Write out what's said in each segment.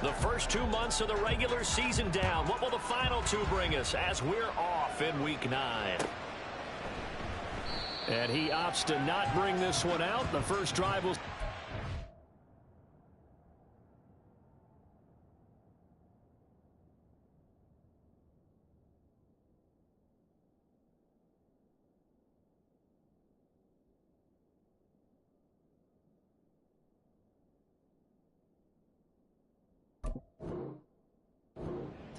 The first 2 months of the regular season down. What will the final 2 bring us as we're off in Week 9? And he opts to not bring this one out. The first drive will... to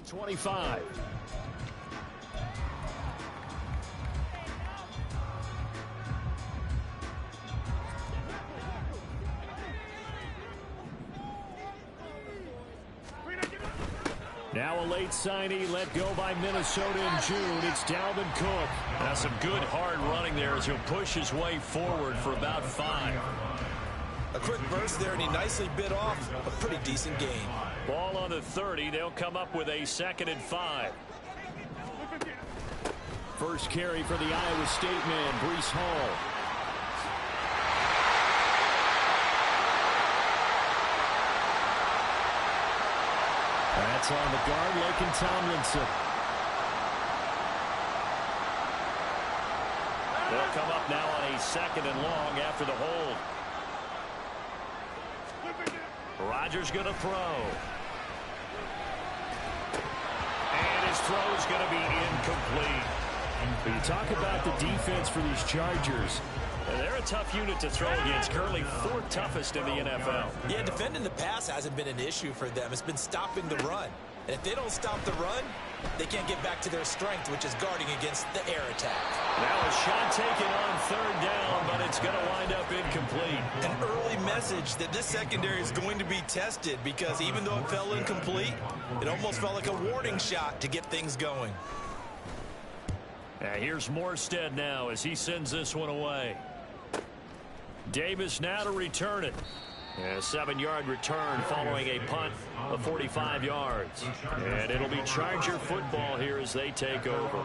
25. Now a late signee let go by Minnesota in June. It's Dalvin Cook. Now some good hard running there as he'll push his way forward for about 5. A quick burst there, and he nicely bit off a pretty decent gain. Ball on the 30. They'll come up with a 2nd and 5. First carry for the Iowa State man, Breece Hall. That's on the guard, Laken Tomlinson. They'll come up now on a 2nd and long after the hold. Rodgers going to throw. And his throw is going to be incomplete. But you talk about the defense for these Chargers. They're a tough unit to throw against, currently 4th toughest in the NFL. Yeah, defending the pass hasn't been an issue for them. It's been stopping the run. And if they don't stop the run, they can't get back to their strength, which is guarding against the air attack. Now a shot taken on 3rd down, but it's going to wind up incomplete. An early message that this secondary is going to be tested, because even though it fell incomplete, it almost felt like a warning shot to get things going. Here's Morstead now as he sends this one away. Davis now to return it. A 7-yard return following a punt of 45 yards. And it'll be Charger football here as they take over.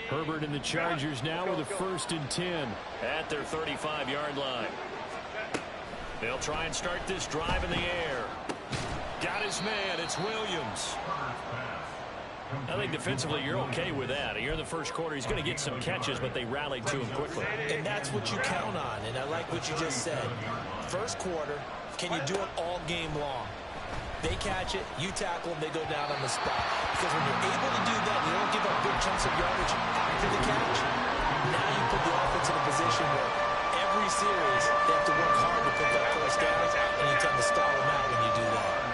Herbert and the Chargers now with a 1st and 10 at their 35-yard line. They'll try and start this drive in the air. Got his man. It's Williams. I think defensively you're okay with that. Here in the first quarter, he's going to get some catches, but they rallied to him quickly. And that's what you count on, and I like what you just said. First quarter, can you do it all game long? They catch it, you tackle them, they go down on the spot. Because when you're able to do that, you don't give up big chunks of yardage after the catch. Now you put the offense in a position where every series they have to work hard to pick up first downs, and you tend to stall them out when you do that.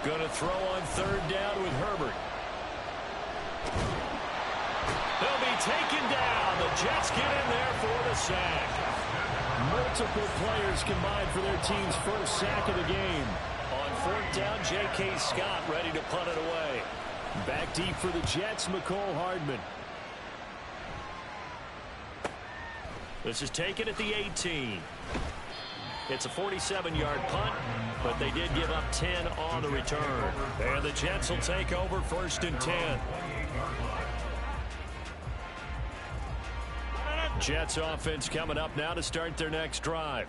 Going to throw on 3rd down with Herbert. They'll be taken down. The Jets get in there for the sack. Multiple players combined for their team's first sack of the game. On 4th down, J.K. Scott ready to punt it away. Back deep for the Jets, McCole Hardman. This is taken at the 18. It's a 47-yard punt, but they did give up 10 on the return. And the Jets will take over 1st and 10. Jets offense coming up now to start their next drive.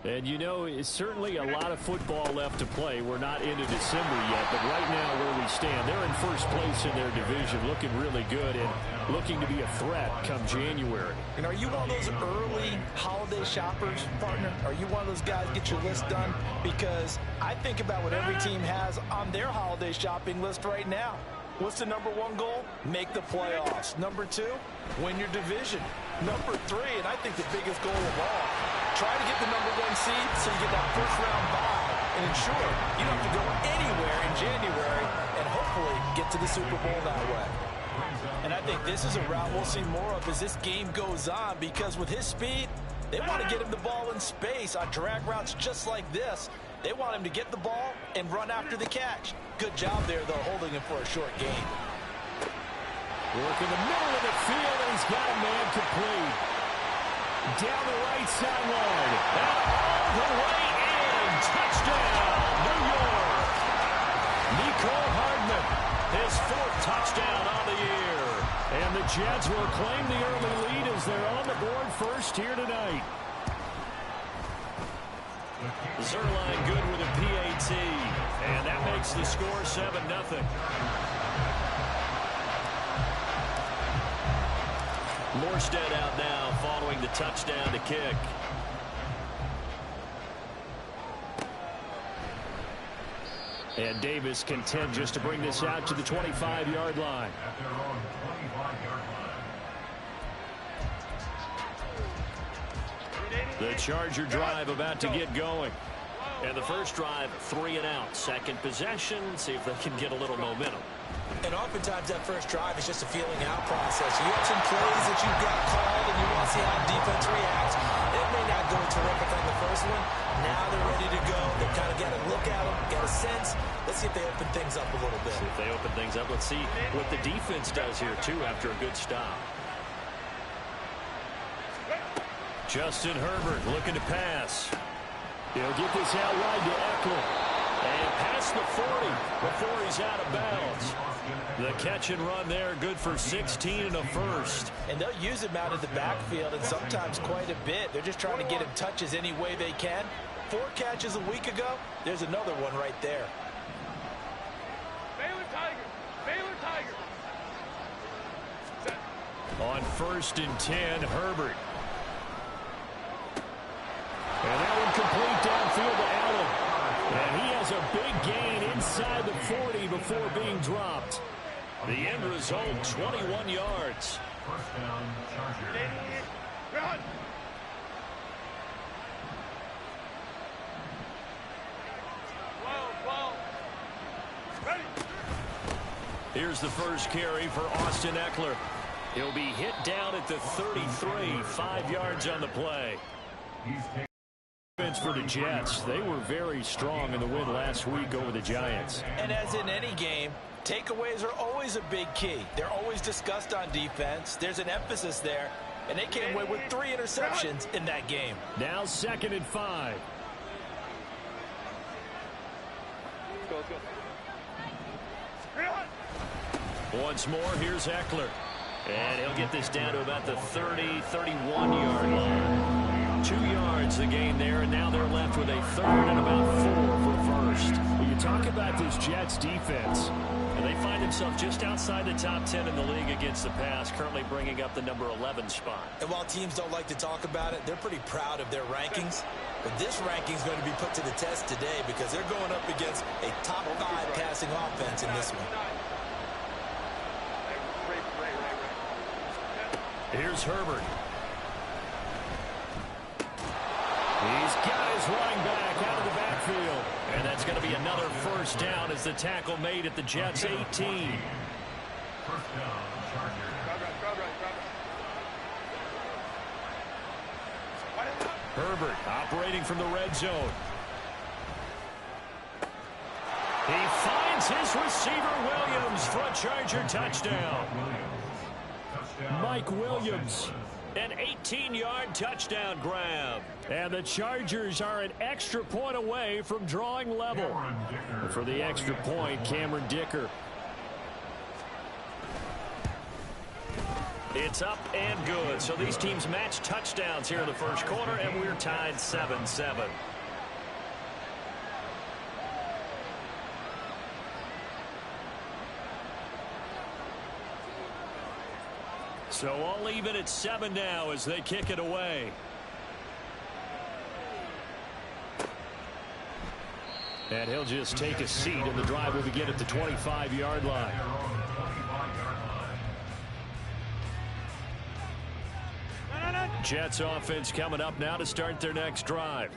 And you know, it's certainly a lot of football left to play. We're not into December yet, but right now where we stand, they're in first place in their division, looking really good and looking to be a threat come January. And are you one of those early holiday shoppers, partner? Are you one of those guys get your list done? Because I think about what every team has on their holiday shopping list right now. What's the number 1 goal? Make the playoffs. Number 2, win your division. Number 3, and I think the biggest goal of all, try to get the number 1 seed so you get that first-round bye and ensure you don't have to go anywhere in January and hopefully get to the Super Bowl that way. And I think this is a route we'll see more of as this game goes on, because with his speed, they want to get him the ball in space on drag routes just like this. They want him to get the ball and run after the catch. Good job there, though, holding him for a short gain. Work in the middle of the field, and he's got a man complete. Down the right sideline. Jets will claim the early lead as they're on the board first here tonight. Zerline good with a PAT, and that makes the score 7-0. Morstead out now following the touchdown to kick. And Davis content just to bring this out to the 25-yard line. The Charger drive about to get going. And the first drive, 3 and out. Second possession, see if they can get a little momentum. And oftentimes that first drive is just a feeling out process. You have some plays that you've got called and you want to see how the defense reacts. It may not go terrific on the first one. Now they're ready to go. They've kind of got to look at them, get a sense. Let's see if they open things up a little bit. See if they open things up. Let's see what the defense does here, too, after a good stop. Justin Herbert looking to pass. He'll get this out wide to Eckler. And past the 40 before he's out of bounds. The catch and run there, good for 16 and a first. And they'll use him out of the backfield, and sometimes quite a bit. They're just trying to get him touches any way they can. 4 catches a week ago. There's another one right there. Baylor Tiger. Baylor Tiger. Set. On 1st and 10, Herbert. And that one complete downfield to Allen. And he has a big gain inside the 40 before being dropped. The end result, 21 yards. First down, Chargers. Run. Whoa. Ready. Here's the first carry for Austin Eckler. He'll be hit down at the 33, 5 yards on the play. For the Jets, they were very strong in the win last week over the Giants. And as in any game, takeaways are always a big key. They're always discussed on defense. There's an emphasis there, and they came away with 3 interceptions in that game. Now 2nd and 5. Let's go. Once more, here's Eckler. And he'll get this down to about the 30, 31-yard line. 2 yards the gain there, and now they're left with a 3rd and about 4 for first. When you talk about this Jets defense, and they find themselves just outside the top 10 in the league against the pass, currently bringing up the number 11 spot. And while teams don't like to talk about it, they're pretty proud of their rankings. But this ranking is going to be put to the test today because they're going up against a top 5 passing offense in this one. Here's Herbert. He's got his running back out of the backfield. And that's going to be another first down as the tackle made at the Jets' 18. First down, Chargers. Herbert operating from the red zone. He finds his receiver Williams for a Charger touchdown. Mike Williams. An 18-yard touchdown grab. And the Chargers are an extra point away from drawing level. For the extra point, Cameron Dicker. It's up and good. So these teams match touchdowns here in the first quarter, and we're tied 7-7. So all even at 7 now as they kick it away. And he'll just take a seat, and the drive will begin at the 25-yard line. Jets offense coming up now to start their next drive.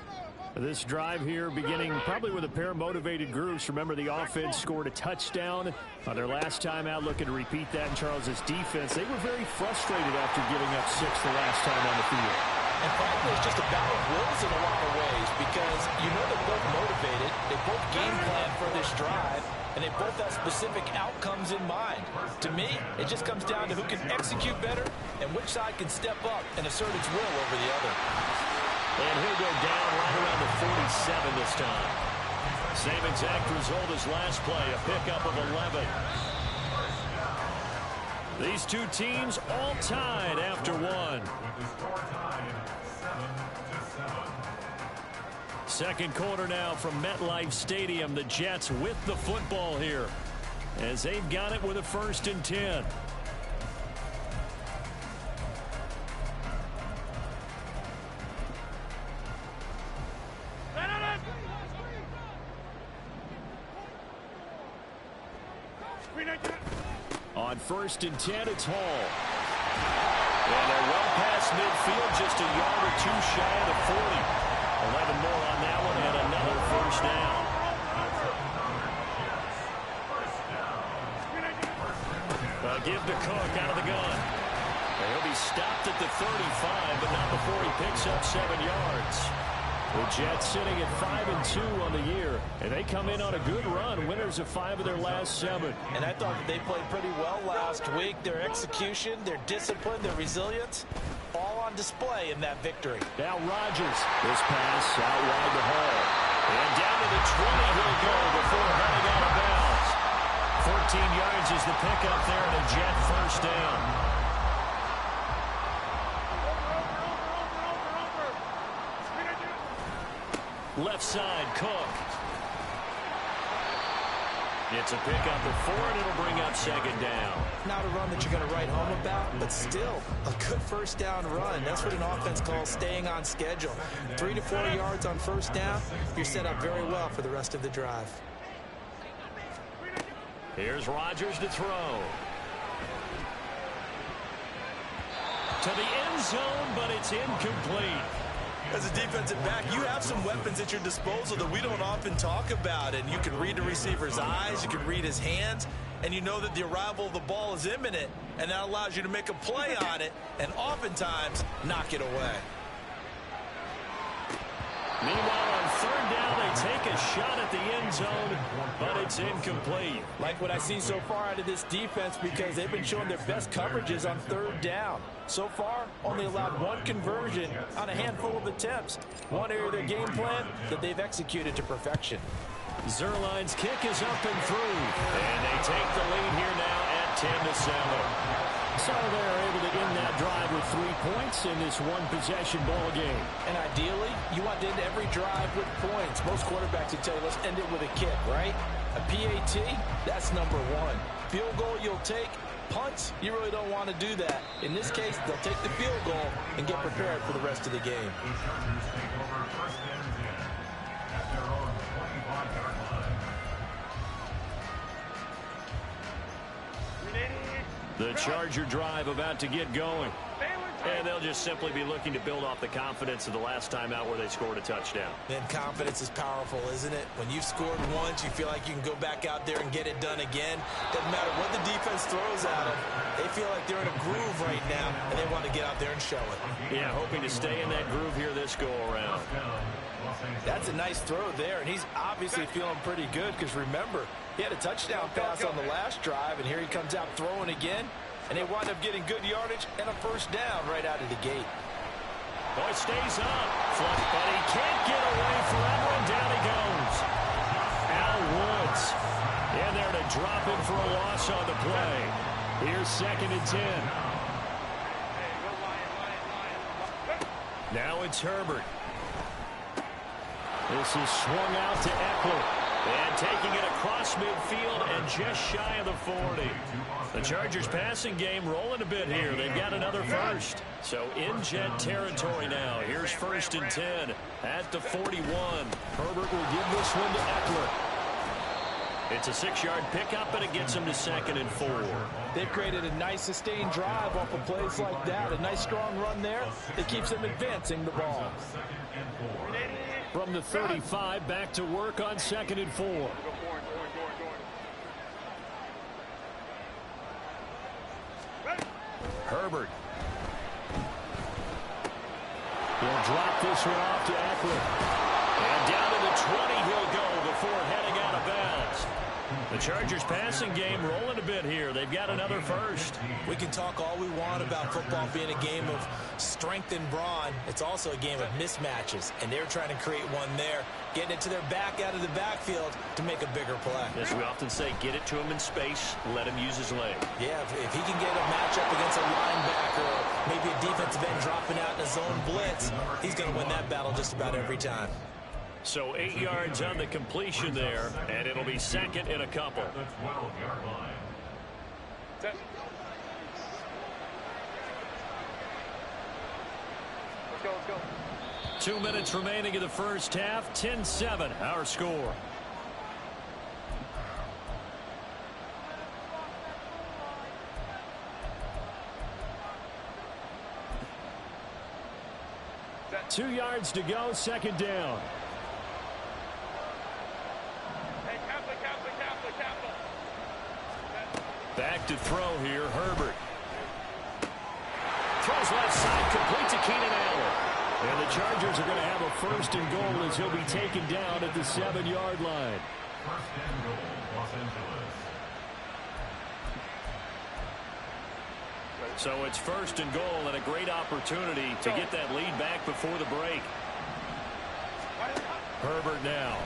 This drive here beginning probably with a pair of motivated groups. Remember, the offense scored a touchdown on their last time out, looking to repeat that in Charles's defense. They were very frustrated after giving up 6 the last time on the field. And frankly, it's just a battle of wills in a lot of ways because you know they're both motivated, they both game plan for this drive, and they both have specific outcomes in mind. To me, it just comes down to who can execute better and which side can step up and assert its will over the other. And he'll go down right around the 47 this time. Same exact result as last play, a pickup of 11. These two teams all tied after one. With the score tied 7-7. Second quarter now from MetLife Stadium. The Jets with the football here as they've got it with a 1st and 10. On 1st and 10, it's Hall. And they're well past midfield, just a yard or two shy of the 40. 11 more on that one, and another 1st down. Give to Cook out of the gun. And he'll be stopped at the 35, but not before he picks up 7 yards. The Jets sitting at 5-2 on the year, and they come in on a good run, winners of 5 of their last 7. And I thought that they played pretty well last week. Their execution, their discipline, their resilience, all on display in that victory. Now Rodgers. This pass out wide to Hall. And down to the 20 he'll go before heading out of bounds. 14 yards is the pickup there, and a Jet 1st down. Left side, Cook. It's a pickup of 4, and it'll bring up 2nd down. Not a run that you're going to write home about, but still a good 1st down run. That's what an offense calls staying on schedule. 3 to 4 yards on 1st down, you're set up very well for the rest of the drive. Here's Rodgers to throw. To the end zone, but it's incomplete. As a defensive back, you have some weapons at your disposal that we don't often talk about, and you can read the receiver's eyes, you can read his hands, and you know that the arrival of the ball is imminent, and that allows you to make a play on it and oftentimes knock it away. Meanwhile, on 3rd down, they take a shot at the end zone, but it's incomplete. Like what I see so far out of this defense, because they've been showing their best coverages on 3rd down. So far, only allowed 1 conversion on a handful of attempts. One area of their game plan that they've executed to perfection. Zerline's kick is up and through, and they take the lead here now at 10-7. So they're able to end that drive with 3 points in this one-possession ball game. And ideally, you want to end every drive with points. Most quarterbacks would tell you, let's end it with a kick, right? A PAT, that's number 1. Field goal you'll take. Punts, you really don't want to do that. In this case, they'll take the field goal and get prepared for the rest of the game. The Chargers take over 1st and 10 at their own 25-yard line. The Charger drive about to get going. And they'll just simply be looking to build off the confidence of the last time out where they scored a touchdown. And confidence is powerful, isn't it? When you've scored once, you feel like you can go back out there and get it done again. Doesn't matter what the defense throws at them. They feel like they're in a groove right now, and they want to get out there and show it. Yeah, hoping to stay in that groove here this go-around. That's a nice throw there, and he's obviously feeling pretty good because, remember, he had a touchdown pass on the last drive, and here he comes out throwing again. And they wind up getting good yardage and a 1st down right out of the gate. Boy, stays up. Fluff, but he can't get away forever, and down he goes. Al Woods in there to drop him for a loss on the play. Here's 2nd and 10. Now it's Herbert. This is swung out to Eckler. And taking it across midfield and just shy of the 40. The Chargers passing game rolling a bit here. They've got another 1st. So in Jet territory now. Here's 1st and 10 at the 41. Herbert will give this one to Eckler. It's a 6-yard pickup, and it gets him to 2nd and 4. They've created a nice sustained drive off of plays like that. A nice strong run there that keeps them advancing the ball. From the 35, back to work on 2nd and 4. Herbert. He'll drop this one off to Eckler. And down to the 20 he'll go before heading out of bounds. The The Chargers passing game rolling a bit here. They've got another first. We can talk all we want about football being a game of strength and brawn. It's also a game of mismatches, and they're trying to create one there, getting it to their back out of the backfield to make a bigger play. As we often say, get it to him in space, let him use his leg. Yeah, if he can get a matchup against a linebacker or maybe a defensive end dropping out in a zone blitz, he's going to win that battle just about every time. So 8 yards on the completion there, and it'll be second and a couple. At the 12-yard line. Let's go. 2 minutes remaining in the first half. 10-7, our score. Set. 2 yards to go, second down. Hey, Capital. Back to throw here, Herbert. Throws left side, complete to Keenan Allen. And the Chargers are going to have a first and goal as he'll be taken down at the 7-yard line. First and goal, Los Angeles. So it's first and goal and a great opportunity to get that lead back before the break. Herbert now.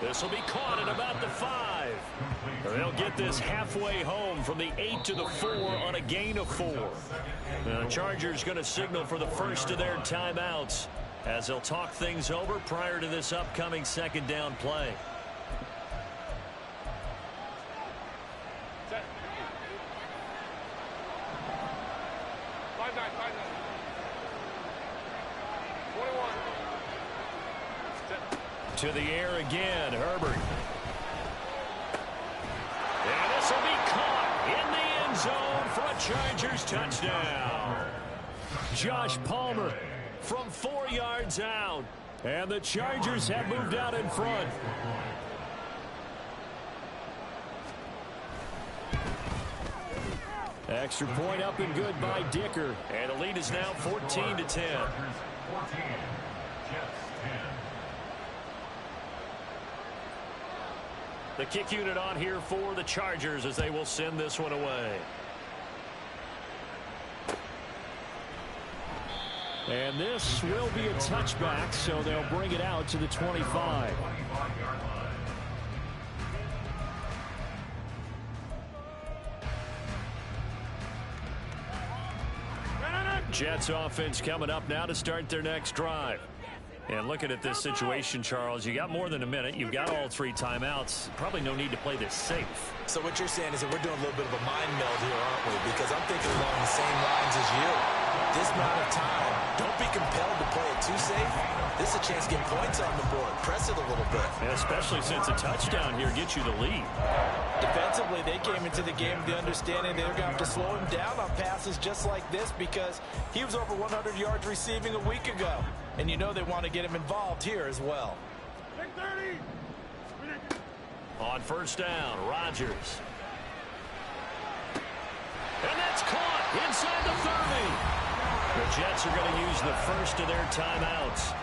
This will be caught at about the 5. They'll get this halfway home from the 8 to the 4 on a gain of 4. The Chargers going to signal for the first of their timeouts as they'll talk things over prior to this upcoming second down play. Set. 5-9. 21. Set. To the air again, Herbert. And this will be caught in the end zone for a Chargers touchdown. Josh Palmer from 4 yards out. And the Chargers have moved out in front. Extra point up and good by Dicker. And the lead is now 14-10. 14, Jets 10. The kick unit on here for the Chargers as they will send this one away. And this will be a touchback, so they'll bring it out to the 25. 25-yard line. Jets offense coming up now to start their next drive. And looking at this situation, Charles, you got more than a minute. You've got all 3 timeouts. Probably no need to play this safe. So what you're saying is that we're doing a little bit of a mind meld here, aren't we? Because I'm thinking along the same lines as you. This amount of time, don't be compelled to play it too safe. This is a chance to get points on the board. Press it a little bit. And especially since a touchdown here gets you the lead. Defensively, they came into the game with the understanding they're going to have to slow him down on passes just like this because he was over 100 yards receiving a week ago. And you know they want to get him involved here as well. On first down, Rodgers. And that's caught inside the 30. The Jets are going to use the first of their timeouts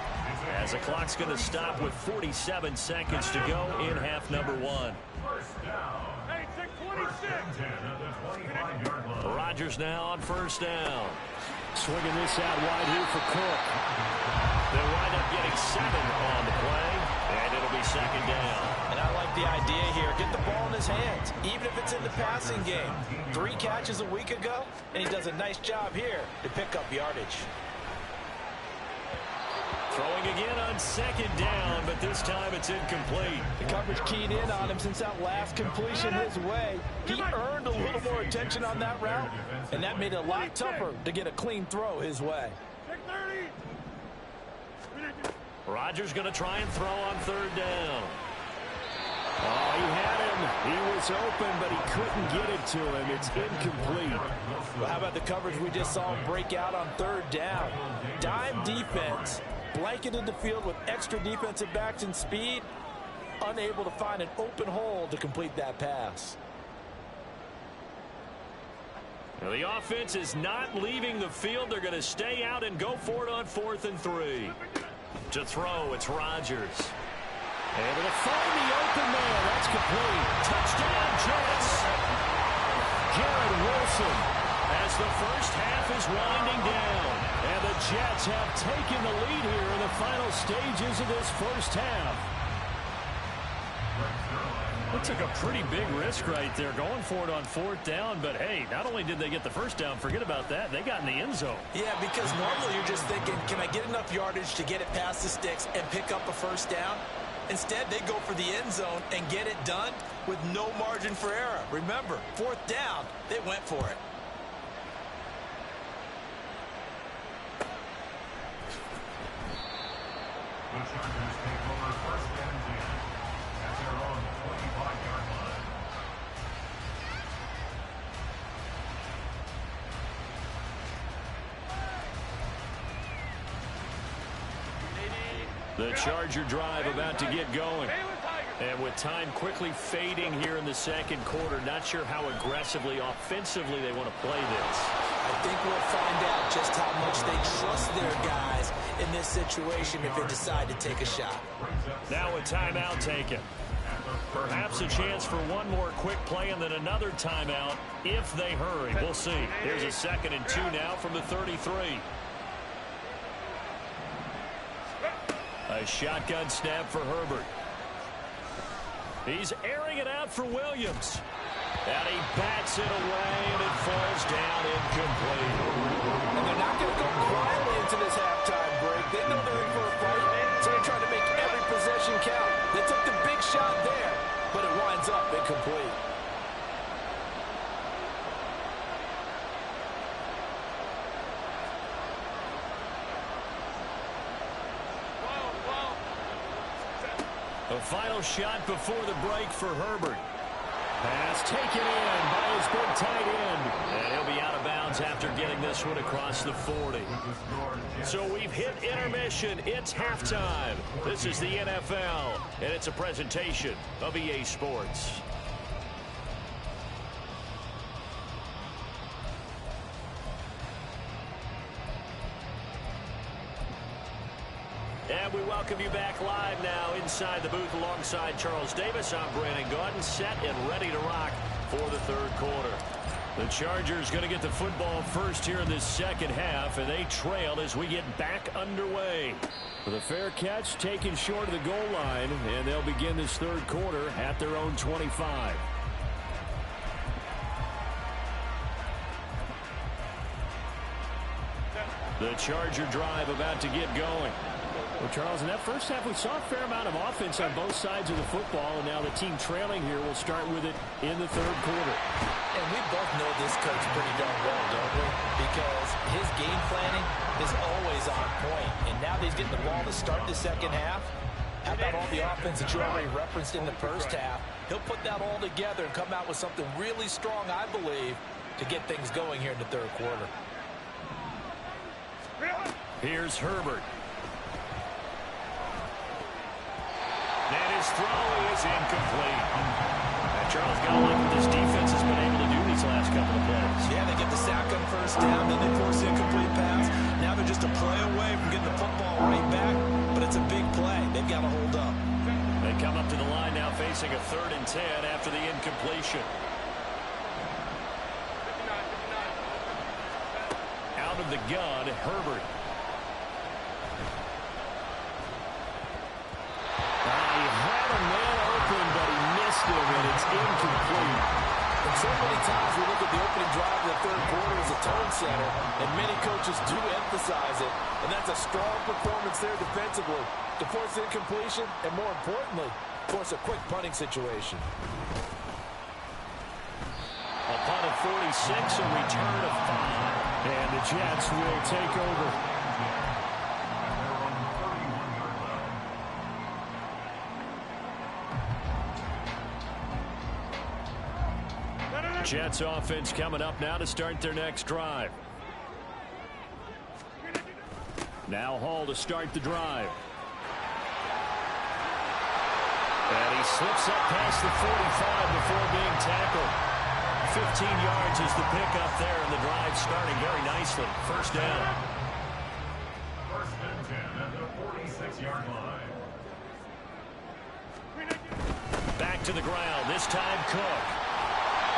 as the clock's going to stop with 47 seconds to go in half number 1. First down. Hey, 626. 10 at the 25-yard line. Rodgers now on first down. Swinging this out wide here for Cook. They'll wind up getting 7 on the play, and it'll be second down. And I like the idea here. Get the ball in his hands, even if it's in the passing game. 3 catches a week ago, and he does a nice job here to pick up yardage. Throwing again on second down, but this time it's incomplete. The coverage keyed in on him since that last completion his way. He earned a little more attention on that route, and that made it a lot tougher to get a clean throw his way. 630. Rodgers going to try and throw on third down. Oh, he had him. He was open, but he couldn't get it to him. It's incomplete. Well, how about the coverage we just saw him break out on third down? Dime defense, blanketed the field with extra defensive backs and speed, unable to find an open hole to complete that pass. Well, the offense is not leaving the field. They're going to stay out and go for it on 4th and 3. To throw, it's Rodgers. Able to find the open man. That's complete. Touchdown, Jets. Garrett Wilson as the first half is winding down. And the Jets have taken the lead here in the final stages of this first half. It took a pretty big risk right there going for it on fourth down. But, hey, not only did they get the first down, forget about that, they got in the end zone. Yeah, because normally you're just thinking, can I get enough yardage to get it past the sticks and pick up a first down? Instead, they go for the end zone and get it done with no margin for error. Remember, fourth down, they went for it. The Chargers take over first and 10 at their own 25-yard line. The Charger drive about to get going. And with time quickly fading here in the second quarter, not sure how aggressively, offensively they want to play this. I think we'll find out just how much they trust their guys in this situation if they decide to take a shot. Now a timeout taken. Perhaps a chance for one more quick play and then another timeout if they hurry. We'll see. Here's a 2nd and 2 now from the 33. A shotgun snap for Herbert. He's airing it out for Williams. And he bats it away, and it falls down incomplete. And they're not going to go quietly into this halftime break. They know they're in for a fight, so they're trying to make every possession count. They took the big shot there, but it winds up incomplete. A final shot before the break for Herbert. Pass taken in by his big tight end. And he'll be out of bounds after getting this one across the 40. So we've hit intermission. It's halftime. This is the NFL, and it's a presentation of EA Sports. And we welcome you back live now inside the booth alongside Charles Davis. I'm Brandon Gotw, set and ready to rock for the third quarter. The Chargers going to get the football first here in this second half, and they trail as we get back underway. With a fair catch taken short of the goal line, and they'll begin this third quarter at their own 25. The Charger drive about to get going. Well, Charles, in that first half, we saw a fair amount of offense on both sides of the football, and now the team trailing here will start with it in the third quarter. And we both know this coach pretty darn well, don't we? Because his game planning is always on point. And now that he's getting the ball to start the second half, how about all the offense that you already referenced in the first half? He'll put that all together and come out with something really strong, I believe, to get things going here in the third quarter. Here's Herbert. And his throw is incomplete. And Charles, got to like what this defense has been able to do these last couple of plays. Yeah, they get the sack on first down, then they force the incomplete pass. Now they're just a play away from getting the football right back, but it's a big play. They've got to hold up. They come up to the line now facing a 3rd and 10 after the incompletion. Out of the gun, Herbert. And it's incomplete. And so many times we look at the opening drive of the third quarter as a tone setter, and many coaches do emphasize it. And that's a strong performance there defensively to force incompletion and, more importantly, force a quick punting situation. A punt of 46, a return of 5. And the Jets will take over. Jets offense coming up now to start their next drive. Now Hall to start the drive. And he slips up past the 45 before being tackled. 15 yards is the pickup there, and the drive starting very nicely. First down. First and 10 at the 46-yard line. back to the ground. This time Cook.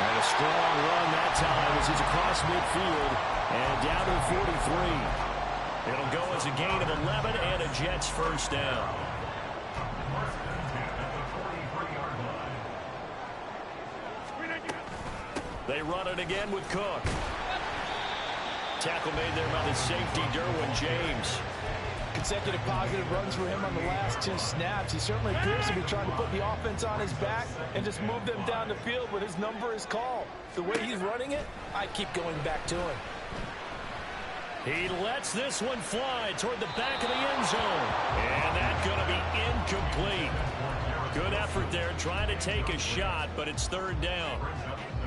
And a strong run that time as he's across midfield and down to the 43. It'll go as a gain of 11 and a Jets first down. They run it again with Cook. Tackle made there by the safety, Derwin James. Consecutive positive runs for him on the last 2 snaps. He certainly appears to be trying to put the offense on his back and just move them down the field when his number is called. The way he's running it, I keep going back to him. He lets this one fly toward the back of the end zone. And that's going to be incomplete. Good effort there trying to take a shot, but it's third down.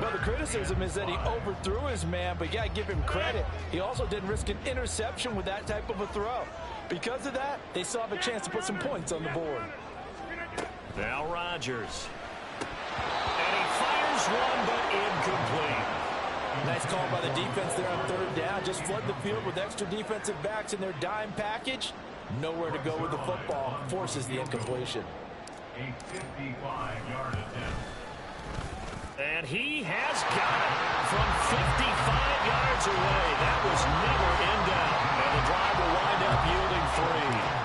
Well, the criticism is that he overthrew his man, but you got to give him credit. He also didn't risk an interception with that type of a throw. Because of that, they still have a chance to put some points on the board. Now Rodgers. And he fires one, but incomplete. Nice call by the defense there on third down. Just flood the field with extra defensive backs in their dime package. Nowhere to go with the football. Forces the incompletion. A 55-yard attempt. And he has got it from 55 yards away. That was never in doubt. And the drive will wind up yielding 3.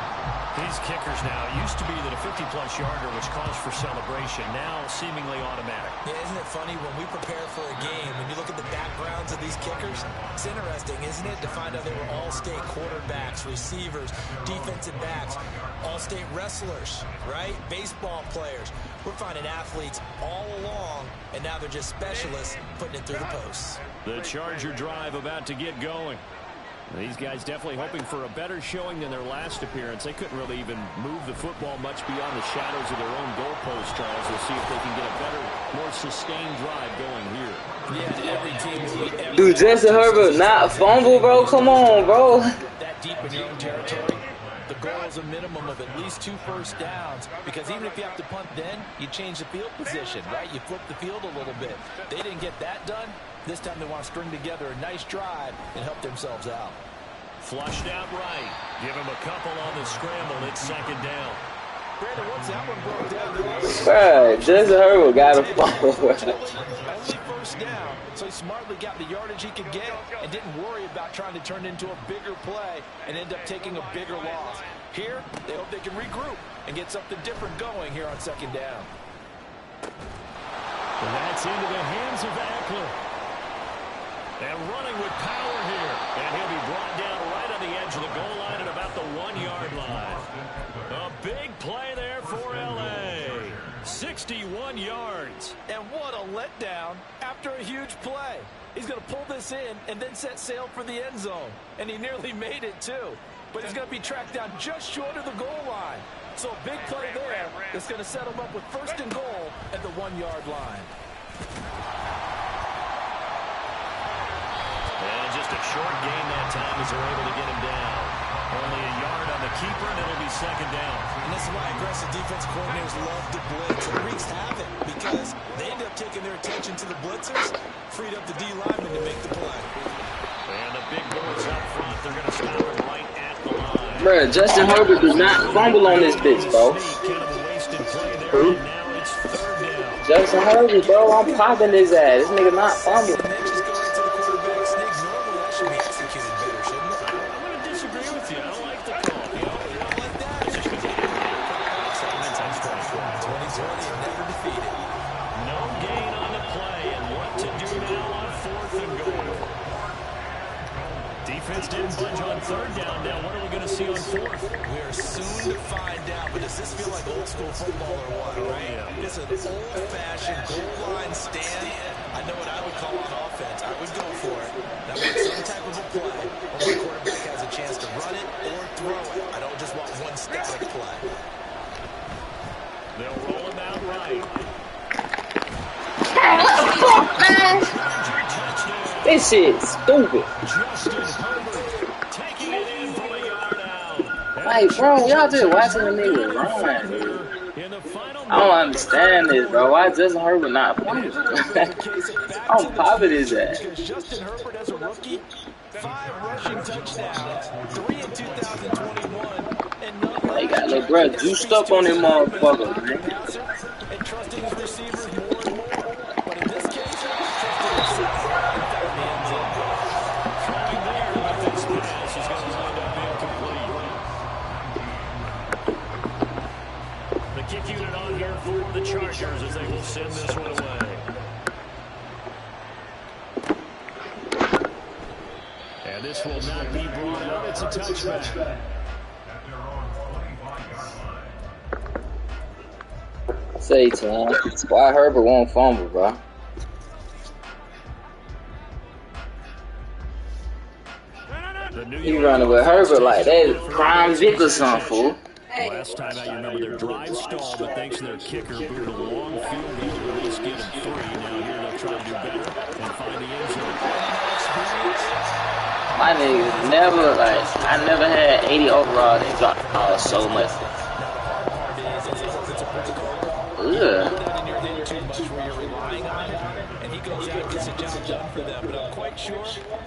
These kickers now, it used to be that a 50-plus yarder was cause for celebration, now seemingly automatic. Yeah, isn't it funny when we prepare for a game, when you look at the backgrounds of these kickers, it's interesting, isn't it, to find out they were all-state quarterbacks, receivers, defensive backs, all-state wrestlers, right? Baseball players. We're finding athletes all along, and now they're just specialists putting it through the posts. The Charger drive about to get going. These guys definitely hoping for a better showing than their last appearance. They couldn't really even move the football much beyond the shadows of their own goalpost, Charles. We'll see if they can get a better, more sustained drive going here. Yeah, every team. Dude, Justin Herbert not fumble, bro. Come on, bro. That deep in your own territory, the goal is a minimum of at least 2 first downs, because even if you have to punt then, you change the field position, right? You flip the field a little bit. They didn't get that done. This time they want to string together a nice drive and help themselves out. Flushed out right. Give him a couple on the scramble. It's second down. Brandon, once that one broke down, Bro, Justin Herbert got a fumble. only first down, so he smartly got the yardage he could get and didn't worry about trying to turn it into a bigger play and end up taking a bigger loss. Here, they hope they can regroup and get something different going here on second down. And that's into the hands of Eckler. And running with power here. And he'll be brought down right on the edge of the goal line at about the 1-yard line. A big play there for L.A. 61 yards. And what a letdown after a huge play. He's going to pull this in and then set sail for the end zone. And he nearly made it, too. But he's going to be tracked down just short of the goal line. So a big play there that's going to set him up with first and goal at the 1-yard line. And just a short gain that time as they're able to get him down. Only a yard on the keeper, and it'll be second down. And this is why aggressive defense coordinators love to blitz. It wreaks havoc because they end up taking their attention to the blitzers, freed up the D lineman to make the play. And the big boys up front, they're going to stop him right at the line. Bro, Justin Herbert does not fumble on this bitch, bro. Who? Justin Herbert, bro. I'm popping his ass. This nigga not fumbling. Defense didn't budge on third down. Now, what are we going to see on fourth? We are soon to find out, but does this feel like old school football or what, right? Yeah. It's an old-fashioned goal line stand. I know what I would call on offense. I would go for it. That would be some type of a play where the quarterback has a chance to run it or throw it. I don't just want one static play. They'll roll him out right. What the fuck, man? This shit is stupid. Like, bro, y'all just watching the nigga run. I don't understand this, bro. Why Justin Herbert not playing? I'm popping his ass. Justin Herbert as a rookie, 5 rushing touchdowns, 3 in 2021, and none. They got little bro juiced up on them motherfuckers, man. And trusting his Chargers as they will send this one away. And this will not be brought out. It's a touchback. Say, Tom, why Herbert won't fumble, bro? He running with Herbert like that. Prime Vic or something, fool. Last time out, you remember their drive stalled, but thanks to their kicker, booted a long field goal to at least get him 3. Now here they'll try to do better and find the end zone. My niggas never, I never had 80 overall that dropped so much. Ugh. Goes out and gets the job done for them, but I'm quite sure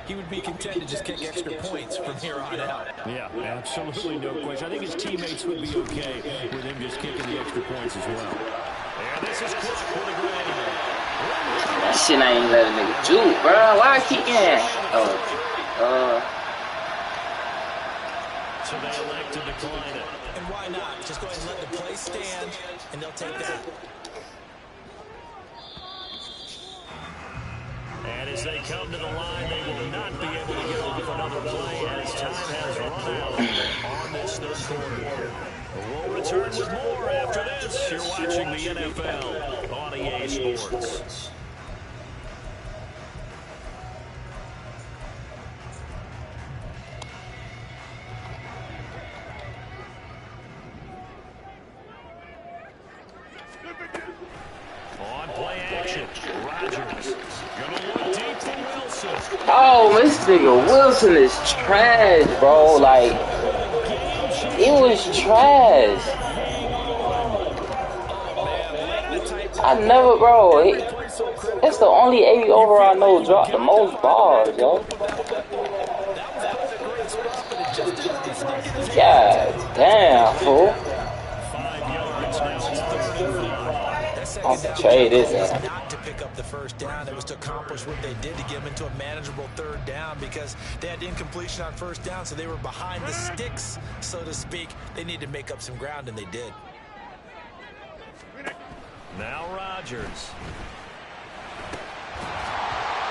he would be content to just kick extra points from here on out. Yeah, absolutely no question. I think his teammates would be okay with him just kicking the extra points as well. And this is close for the grand. That shit ain't even let a nigga juke, bro. Why I keep getting? So they elect to decline it. And why not? Just go ahead and let the play stand, and they'll take that. And as they come to the line, they will not be able to get off another play as time has run out on this third quarter. We'll return with more after this. You're watching the NFL on EA Sports. On play action, Rodgers gonna look deep for Wilson. Oh, this nigga Wilson is trash, bro. Like, it was trash. I never, bro. That's the only 80 overall I know dropped the most balls, yo. God damn, fool. 5 yards, now it's 3rd and 5. I'll trade this in. Not to pick up the first down. It was to accomplish what they did to get them into a manageable 3rd down because they had incompletion on 1st down, so they were behind the sticks, so to speak. They needed to make up some ground, and they did. Now Rodgers.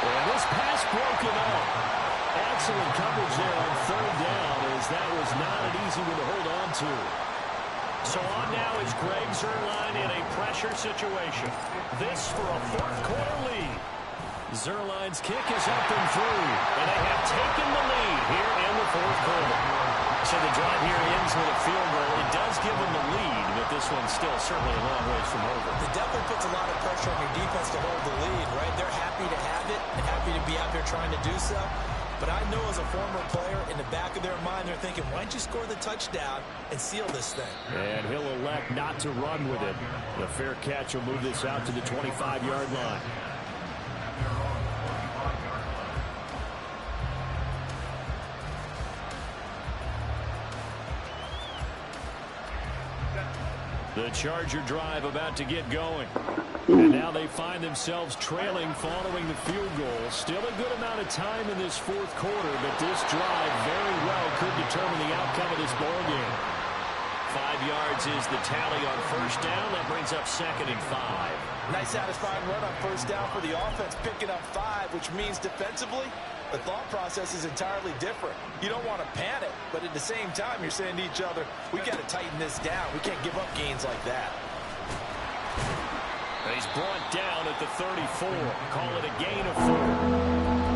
And this pass broken up. Excellent coverage there on 3rd down, as that was not an easy one to hold on to. So on now is Greg Zuerlein in a pressure situation. This for a 4th quarter lead. Zuerlein's kick is up and through, and they have taken the lead here in the 4th quarter. So the drive here ends with a field goal. It does give them the lead, but this one's still certainly a long ways from over. It definitely puts a lot of pressure on your defense to hold the lead, right? They're happy to have it and happy to be out there trying to do so. But I know as a former player, in the back of their mind, they're thinking, why don't you score the touchdown and seal this thing? And he'll elect not to run with it. The fair catch will move this out to the 25-yard line. The Charger drive about to get going. And now they find themselves trailing following the field goal. Still a good amount of time in this 4th quarter, but this drive very well could determine the outcome of this ball game. 5 yards is the tally on 1st down. That brings up 2nd and 5. Nice satisfying run on 1st down for the offense, picking up 5, which means defensively, the thought process is entirely different. You don't want to panic, but at the same time, you're saying to each other, we got to tighten this down. We can't give up gains like that. He's brought down at the 34. Call it a gain of 4.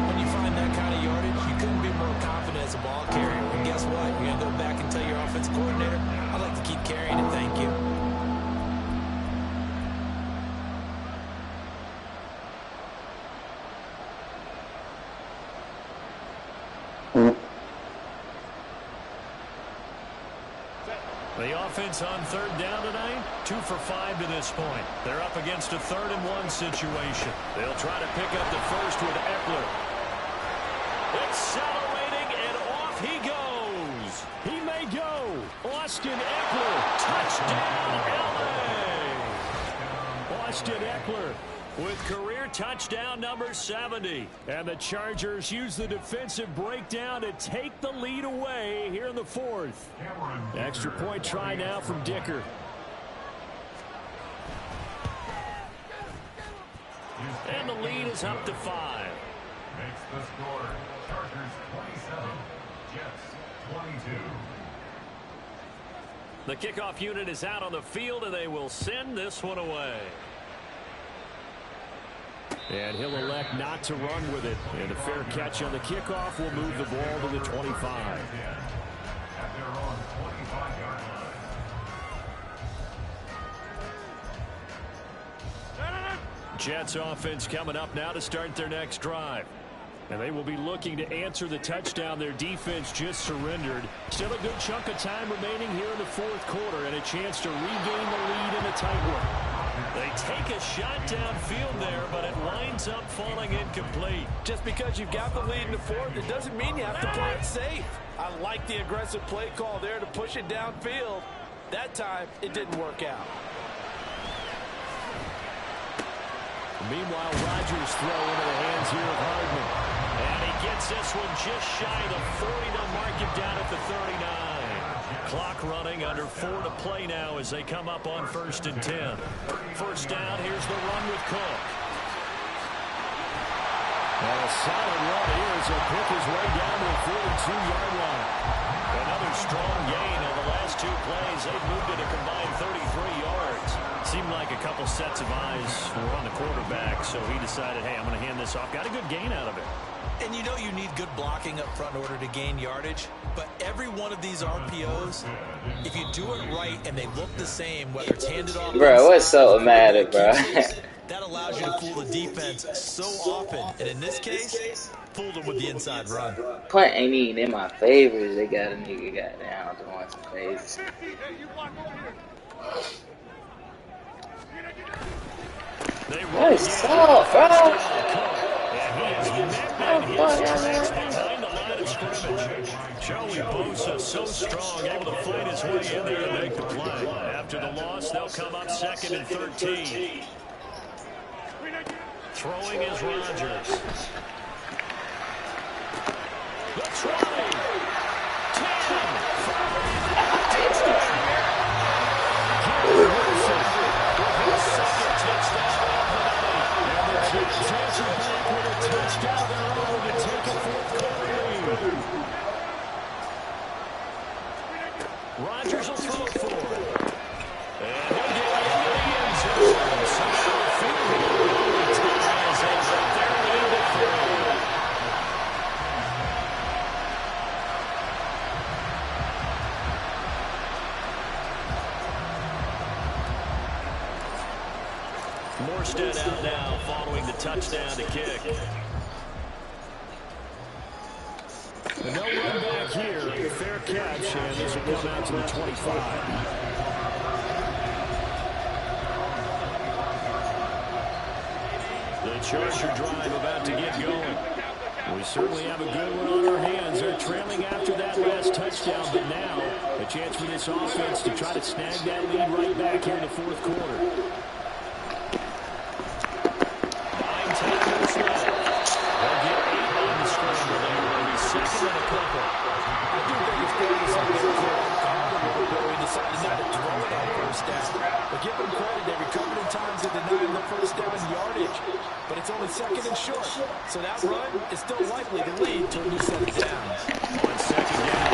When you find that kind of yardage, you couldn't be more confident as a ball carrier. And guess what? You're going to go back and tell your offensive coordinator, I'd like to keep carrying it, thank you. The offense on 3rd down tonight, 2 for 5 to this point. They're up against a 3rd and 1 situation. They'll try to pick up the first with Eckler. Accelerating, and off he goes. He may go. Austin Eckler. Touchdown, LA. Austin Eckler with career touchdown number 70. And the Chargers use the defensive breakdown to take the lead away here in the 4th. Extra point try now from Dicker. And the lead is up to 5. Makes the score Chargers 27, Jets 22. The kickoff unit is out on the field, and they will send this one away. And he'll elect not to run with it. And a fair catch on the kickoff will move the ball to the 25. At their own 25-yard line. Jets offense coming up now to start their next drive. And they will be looking to answer the touchdown their defense just surrendered. Still a good chunk of time remaining here in the fourth quarter and a chance to regain the lead in a tight one. They take a shot downfield there, but it winds up falling incomplete. Just because you've got the lead in the fourth, it doesn't mean you have to play it safe. I like the aggressive play call there to push it downfield. That time, it didn't work out. Meanwhile, Rodgers throw into the hands here of Hardman. And he gets this one just shy of the 40. They'll mark him down at the 39. Clock running, under 4 to play now as they come up on 1st and 10. First down, here's the run with Cook. And a solid run here as he'll pick his way down to the 42-yard line. Another strong gain on the last 2 plays. They've moved it a combined 33 yards. Seemed like a couple sets of eyes were on the quarterback, so he decided, hey, I'm going to hand this off. Got a good gain out of it. And you know you need good blocking up front in order to gain yardage, but every one of these RPOs, if you do it right and they look the same, whether it's handed off... Bro, what's so automatic, bro? That allows you to fool the defense so often, and in this case, fooled them with the inside run. Punt ain't even in my favors. They got a nigga goddamn doing some crazy. What is up, bro? Joey Bosa so strong, able to fight his way in there and make the play. After the loss, they'll come up 2nd and 13. Throwing is Rodgers. The try. 10. Wilson with his 2nd touchdown of the night. And the Jets answer back with a touchdown their own to take a 4th quarter lead. Rodgers will throw it for it. And he'll get into the end zone. Somehow the field goal ties up their lead to 3. Morstead out now following the touchdown to kick. And no run back here. Fair catch, and this will come out to the 25. The Charger drive about to get going. We certainly have a good one on our hands. They're trailing after that last touchdown, but now a chance for this offense to try to snag that lead right back here in the 4th quarter. 9 tackles left. They'll get 8 on the scramble there. They'll be 2nd and a couple. I do think it's good to see they decided not to throw it on first down. But give them credit, they recovered in times that denying the first down yardage. But it's only 2nd and short. So that run is still likely to lead to a new set of downs. On 2nd down.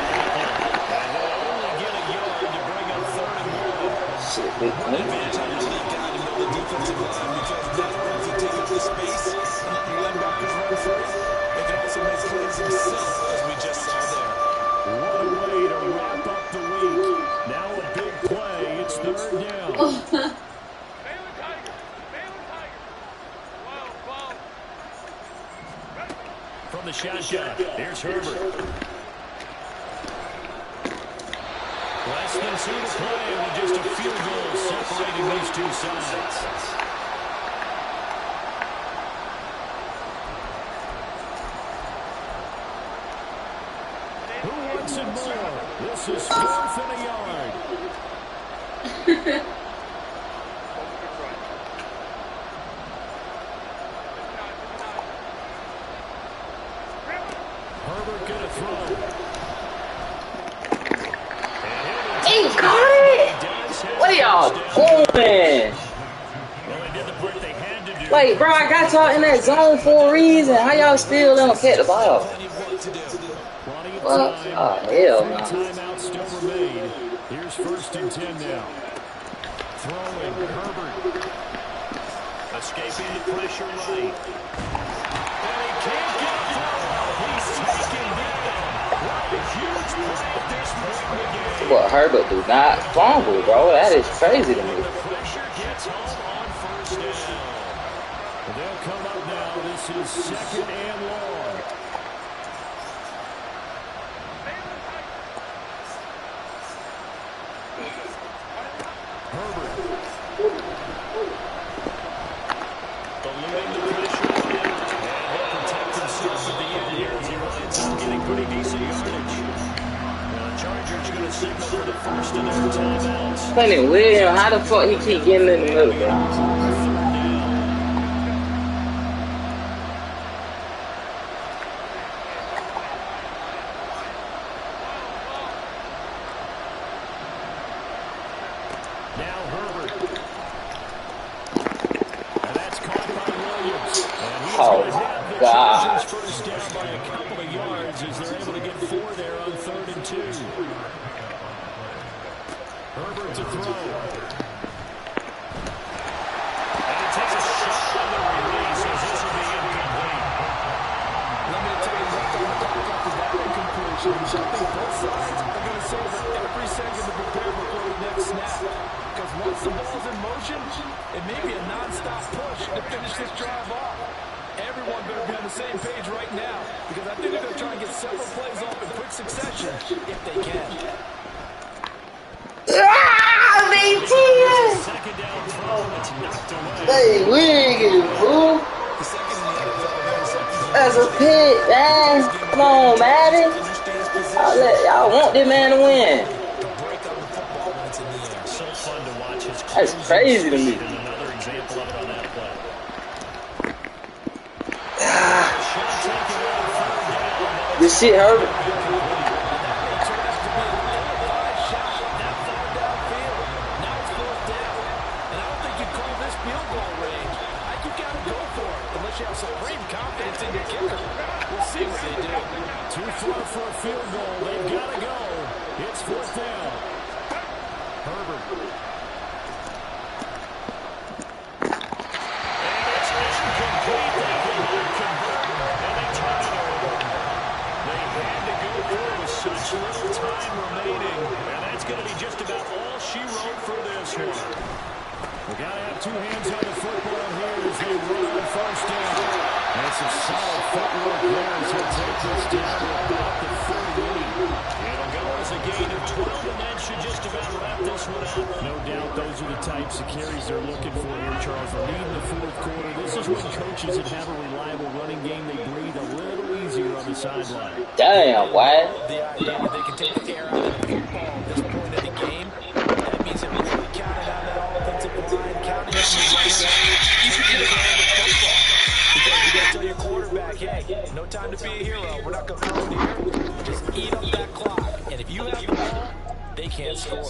And they'll only get a yard to bring up 3rd and 1. Shit, Advantage on this league guy to know the defensive line because not only does he take up the space and let the linebackers run free, they can also make plays themselves, as we just saw there. What a way to wrap up the week. Now a big play. It's 3rd down. From the shotgun, here's Herbert. Less than 2 to play with just a field goal separating these two sides. Who wants it more? This is 4th and a yard. Herbert gonna throw. He caught it! What are y'all doing? Well, they did the part they had to do Like, bro, I got y'all in that zone for a reason. How y'all still don't catch the ball? Well, oh, hell no. Timeout still remain. Here's 1st and 10 now. Throwing, Herbert. Escaping the pressure right. And he can't get through. He's taken down. What a huge play at this point in the game. But Herbert do not fumble, bro. That is crazy to me. The pressure gets home on 1st down. They'll come up now. This is 2nd and long. Herbert. Eluding the pressure. And he'll protect himself at the end here as he winds up getting pretty decent yardage. Now the Chargers going to signal for the first of their timeouts. Plenty William, how the fuck he keep getting in the middle, bro? Oh, God. First down by a couple of yards as they're able to get 4 there on 3rd and 2. Herbert to throw. And he takes a shot on the release as this will be incomplete. Let me tell you what's on the clock after that incompletion. I think both sides are going to save every second to prepare before the next snap. Because once the ball's in motion, it may be a non-stop push to finish this drive off. Everyone better be on the same page right now, because I think they're going to try and get several plays off in quick succession if they can. Ah, they cheated! Second down throw that's knocked away. Hey, wiggin', fool. That's a pick, man. Come on, Madden. Y'all want this man to win. So fun to watch his That's crazy to me. another example of it on that play. This shit, Herbert. Too far for a field goal. They've got to go. It's 4th down. Herbert. And it's incomplete. They cannot convert, and they turn it over. They had to go through with such little time remaining, and that's going to be just about all she wrote for this one. We got to have 2 hands on the football here as they run on 1st down. That's some solid footwork there as he'll take this down to about the 38. It'll go as a gain of 12, and that should just about wrap this one up. No doubt those are the types of carries they're looking for here, Charles. They're leading the 4th quarter. This is when coaches that have a reliable running game, they breathe a little easier on the sideline. Damn, why? The idea that they can take the air out of the football at this point in the game, that means they're really counting on that offensive line, counting on the runners, taking the air of the football. Because you got to tell your quarterback, hey, no time to be a hero. We're not going to throw it here. Just eat up that clock. And if you have the ball, they can't score.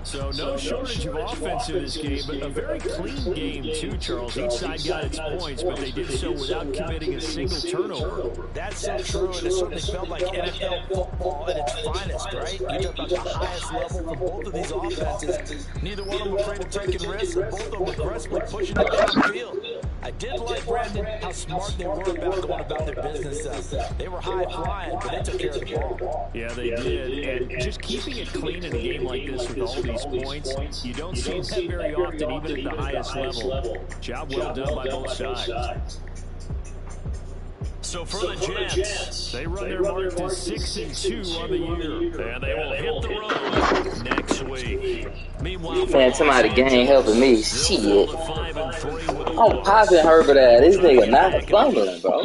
So no shortage of offense in this game, but a very clean game too, Charles. Each side got its points, but they did so without committing a single turnover. That's so true, and it certainly felt like NFL football at its finest, right? You talk about the highest level for both of these offenses. Neither one of them afraid of taking risks, and both of them aggressively pushing it downfield. I did like, Brandon, how smart they were about going about their business. They were high-flying, but they took care of the ball. Yeah, they did. And just keeping it clean in a game like this with all these points, you don't see that very often, even at the highest level. Job well done by both sides. So for the Jets, they run their mark to 6-2 on the year. And they will hit the road next week. Meanwhile, Man, somebody gang helping me. Shit. I'm popping Herbert at this nigga not fumbling, bro.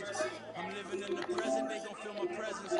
messages. I'm living in the present, they gon' feel my presence.